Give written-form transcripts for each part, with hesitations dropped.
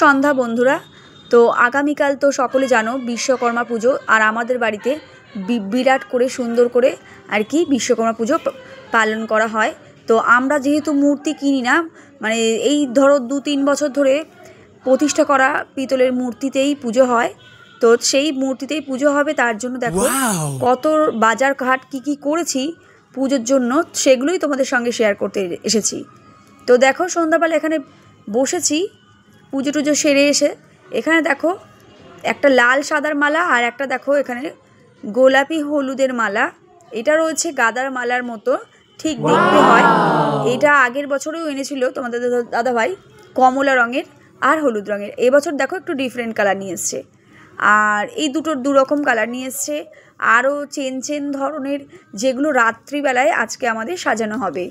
সন্ধ্যা বন্ধুরা। তো আগামীকাল তো সকলে জানো বিশ্বকর্মা পুজো, আর আমাদের বাড়িতে বিরাট করে সুন্দর করে আর কি বিশ্বকর্মা পুজো পালন করা হয়। তো আমরা যেহেতু মূর্তি কিনি না, মানে এই ধরো 2-3 বছর ধরে প্রতিষ্ঠা করা পিতলের মূর্তিতেই পুজো হয়। তো সেই মূর্তিতেই পুজো হবে, তার জন্য দেখো কত বাজার ঘাট কী করেছি পুজোর জন্য, সেগুলোই তোমাদের সঙ্গে শেয়ার করতে এসেছি। তো দেখো সন্ধ্যাবেলা এখানে বসেছি পুজো টুজো সেরে এসে। এখানে দেখো একটা লাল সাদার মালা, আর একটা দেখো এখানে গোলাপি হলুদের মালা। এটা রয়েছে গাদার মালার মতো ঠিক দেখতে হয়। এটা আগের বছরেও এনেছিল তোমাদের দাদাভাই, কমলা রঙের আর হলুদ রঙের। এবছর দেখো একটু ডিফারেন্ট কালার নিয়ে এসছে, আর এই দুটোর দুরকম কালার নিয়ে এসছে। আরও চেন ধরনের যেগুলো রাত্রিবেলায় আজকে আমাদের সাজানো হবে।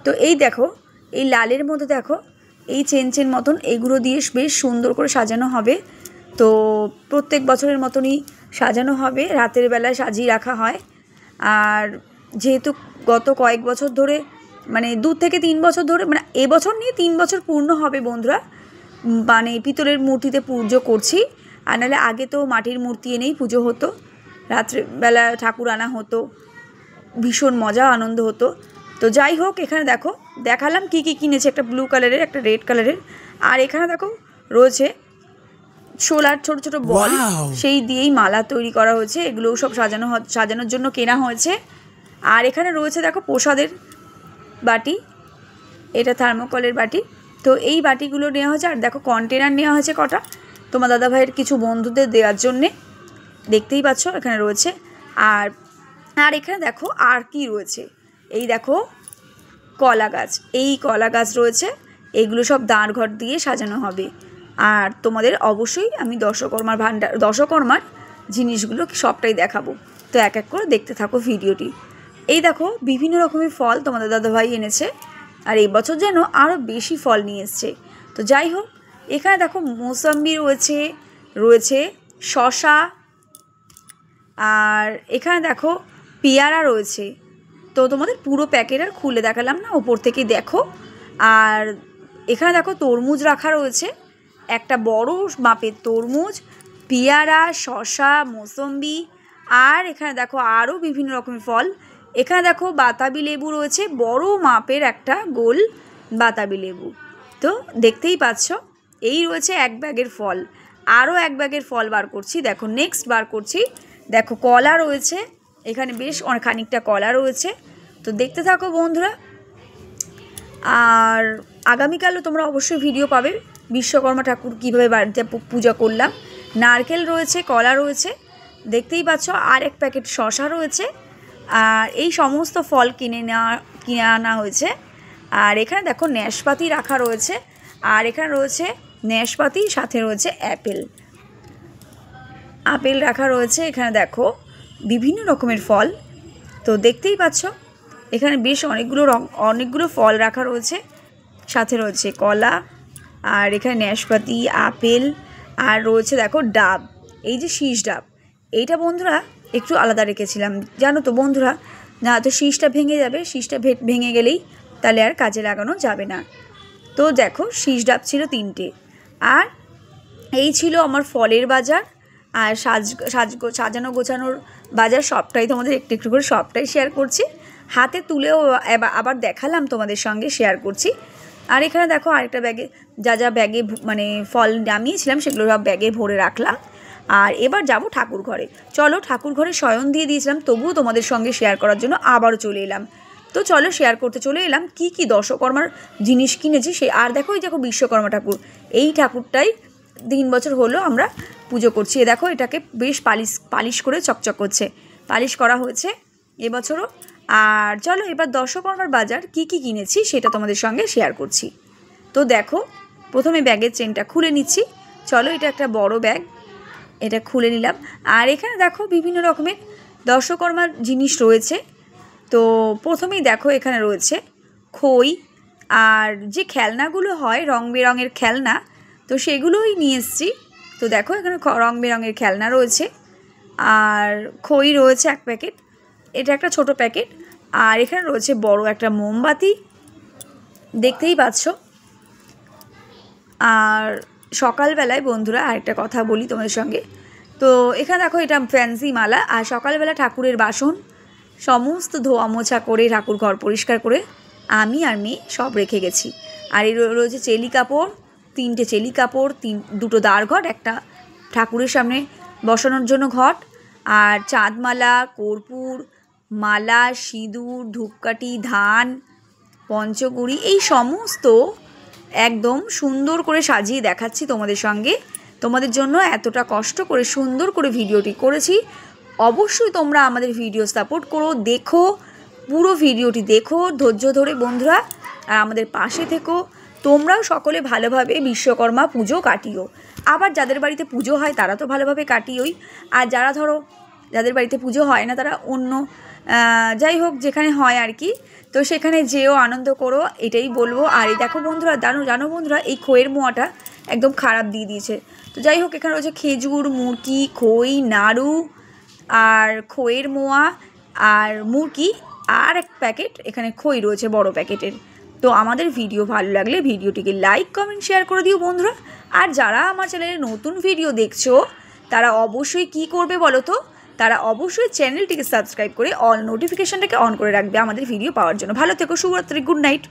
তো এই দেখো এই লালের মধ্যে দেখো এই চেন মতন এগুলো দিয়ে বেশ সুন্দর করে সাজানো হবে। তো প্রত্যেক বছরের মতনই সাজানো হবে, রাতের বেলায় সাজিয়ে রাখা হয়। আর যেহেতু গত কয়েক বছর ধরে মানে 2 থেকে 3 বছর ধরে, মানে এবছর নিয়ে 3 বছর পূর্ণ হবে বন্ধুরা, মানে পিতলের মূর্তিতে পুজো করছি। আর নাহলে আগে তো মাটির মূর্তি এনেই পুজো হতো, রাত্রেবেলা ঠাকুর আনা হতো, ভীষণ মজা আনন্দ হতো। তো যাই হোক, এখানে দেখো দেখালাম কী কিনেছে, একটা ব্লু কালারের, একটা রেড কালারের, আর এখানে দেখো রয়েছে শোলার ছোট ছোট বল, সেই দিয়েই মালা তৈরি করা হয়েছে। এগুলোও সব সাজানোর জন্য কেনা হয়েছে। আর এখানে রয়েছে দেখো প্রসাদের বাটি, এটা থার্মোকলের বাটি। তো এই বাটিগুলো নেওয়া হয়েছে। আর দেখো কন্টেনার নেওয়া হয়েছে কটা তোমার দাদাভাইয়ের কিছু বন্ধুদের দেওয়ার জন্যে, দেখতেই পাচ্ছ এখানে রয়েছে। আর আর এখানে দেখো আর কি রয়েছে, এই দেখো কলা গাছ, এই কলা গাছ রয়েছে। এগুলো সব দাঁড় ঘর দিয়ে সাজানো হবে। আর তোমাদের অবশ্যই আমি দশকর্মার জিনিসগুলো সবটাই দেখাবো। তো এক এক করে দেখতে থাকো ভিডিওটি। এই দেখো বিভিন্ন রকমের ফল তোমাদের দাদাভাই এনেছে, আর এই বছর যেন আরও বেশি ফল নিয়ে এসছে। তো যাই হোক, এখানে দেখো মৌসম্বি রয়েছে শশা, আর এখানে দেখো পেয়ারা রয়েছে। তো তোমাদের পুরো প্যাকেট আর খুলে দেখালাম না, ওপর থেকে দেখো। আর এখানে দেখো তরমুজ রাখা রয়েছে, একটা বড় মাপের তরমুজ, পেয়ারা, শশা, মৌসম্বি, আর এখানে দেখো আরও বিভিন্ন রকমের ফল। এখানে দেখো বাতাবি লেবু রয়েছে, বড় মাপের একটা গোল বাতাবি লেবু। তো দেখতেই পাচ্ছ, এই রয়েছে এক ব্যাগের ফল। আরও এক ব্যাগের ফল বার করছি, দেখো নেক্সট বার করছি। দেখো কলা রয়েছে, এখানে বেশ খানিকটা কলা রয়েছে। তো দেখতে থাকো বন্ধুরা। আর আগামীকালও তোমরা অবশ্যই ভিডিও পাবে বিশ্বকর্মা ঠাকুর কীভাবে বাড়িতে পূজা করলাম। নারকেল রয়েছে, কলা রয়েছে, দেখতেই পাচ্ছ। আর এক প্যাকেট শশা রয়েছে। আর এই সমস্ত ফল কিনে আনা হয়েছে। আর এখানে দেখো নাশপাতি রাখা রয়েছে, আর এখানে রয়েছে নাশপাতি, সাথে রয়েছে আপেল রাখা রয়েছে। এখানে দেখো বিভিন্ন রকমের ফল, তো দেখতেই পাচ্ছ এখানে বেশ অনেকগুলো ফল রাখা রয়েছে, সাথে রয়েছে কলা, আর এখানে নাশপাতি, আপেল, আর রয়েছে দেখো ডাব, এই যে শীষ ডাব, এইটা বন্ধুরা একটু আলাদা রেখেছিলাম জানো তো বন্ধুরা, না তো শীষটা ভেঙে যাবে, শীষটা ভেঙে গেলেই তাহলে আর কাজে লাগানো যাবে না। তো দেখো শীষ ডাব ছিল 3টে। আর এই ছিল আমার ফলের বাজার, আর সাজানো গোছানোর বাজার, সবটাই তোমাদের একটু একটু করে সবটাই শেয়ার করছি। হাতে তুলেও আবার দেখালাম তোমাদের সঙ্গে, শেয়ার করছি। আর এখানে দেখো আরেকটা ব্যাগে যা ব্যাগে মানে ফল নামিয়েছিলাম সেগুলো সব ব্যাগে ভরে রাখলাম। আর এবার যাব ঠাকুর ঘরে। চলো, ঠাকুর ঘরে শয়ন দিয়ে দিয়েছিলাম, তবুও তোমাদের সঙ্গে শেয়ার করার জন্য আবারও চলে এলাম। তো চলো শেয়ার করতে চলে এলাম কি দশকর্মার জিনিস কিনেছি সে। আর দেখো এই দেখো বিশ্বকর্মা ঠাকুর, এই ঠাকুরটাই 3 বছর হলো আমরা পুজো করছি। এ দেখো এটাকে বেশ পালিশ করে চকচক করছে, পালিশ করা হয়েছে এবছরও। আর চলো এবার দশকর্মার বাজার কি কিনেছি সেটা তোমাদের সঙ্গে শেয়ার করছি। তো দেখো প্রথমে ব্যাগের চেনটা খুলে নিচ্ছি। চলো, এটা একটা বড় ব্যাগ, এটা খুলে নিলাম। আর এখানে দেখো বিভিন্ন রকমের দশকর্মার জিনিস রয়েছে। তো প্রথমেই দেখো এখানে রয়েছে খই, আর যে খেলনাগুলো হয় রং বেরঙের খেলনা, তো সেগুলোই নিয়ে এসেছি। তো দেখো এখানে রং বেরঙের খেলনা রয়েছে, আর খই রয়েছে 1 প্যাকেট, এটা একটা ছোট প্যাকেট। আর এখানে রয়েছে বড় একটা মোমবাতি, দেখতেই পাচ্ছ। আর সকালবেলায় বন্ধুরা আরেকটা কথা বলি তোমাদের সঙ্গে। তো এখানে দেখো এটা ফ্যান্সি মালা, আর সকালবেলা ঠাকুরের বাসন সমস্ত ধোয়া মোছা করে ঠাকুর ঘর পরিষ্কার করে আমি আর মেয়ে সব রেখে গেছি। আর এই রয়েছে চেলি কাপড়, 3টে চেলি কাপড়, 2টো দাঁড় ঘট, একটা ঠাকুরের সামনে বসানোর জন্য ঘট, আর চাঁদমালা, কর্পূর, মালা, সিঁদুর, ধূপকাঠি, ধান, পঞ্চগুড়ি এই সমস্ত একদম সুন্দর করে সাজিয়ে দেখাচ্ছি তোমাদের সঙ্গে। তোমাদের জন্য এতটা কষ্ট করে সুন্দর করে ভিডিওটি করেছি। অবশ্যই তোমরা আমাদের ভিডিও সাপোর্ট করো, দেখো, পুরো ভিডিওটি দেখো ধৈর্য ধরে বন্ধুরা, আর আমাদের পাশে থেকো। তোমরাও সকলে ভালোভাবে বিশ্বকর্মা পুজো কাটিও। আবার যাদের বাড়িতে পুজো হয় তারা তো ভালোভাবে কাটিওই, আর যারা ধরো যাদের বাড়িতে পুজো হয় না তারা অন্য যাই হোক যেখানে হয় আর কি, তো সেখানে যেও আনন্দ করো, এটাই বলবো। আর এই দেখো বন্ধুরা, জানো বন্ধুরা, এই খইয়ের মোয়াটা একদম খারাপ দিয়ে দিয়েছে। তো যাই হোক এখানে রয়েছে খেজুর, মুরকি, খই, নাড়ু, আর খইয়ের মোয়া আর মুরকি, আর এক প্যাকেট এখানে খই রয়েছে বড় প্যাকেটের। তো আমাদের ভিডিও ভালো লাগলে ভিডিওটিকে লাইক, কমেন্ট, শেয়ার করে দিও বন্ধুরা। আর যারা আমার চ্যানেলে নতুন ভিডিও দেখছো তারা অবশ্যই কি করবে বলো তো, তারা অবশ্যই চ্যানেলটিকে সাবস্ক্রাইব করে অল নোটিফিকেশানটাকে অন করে রাখবে আমাদের ভিডিও পাওয়ার জন্য। ভালো থেকো, শুভরাত্রি, গুড নাইট।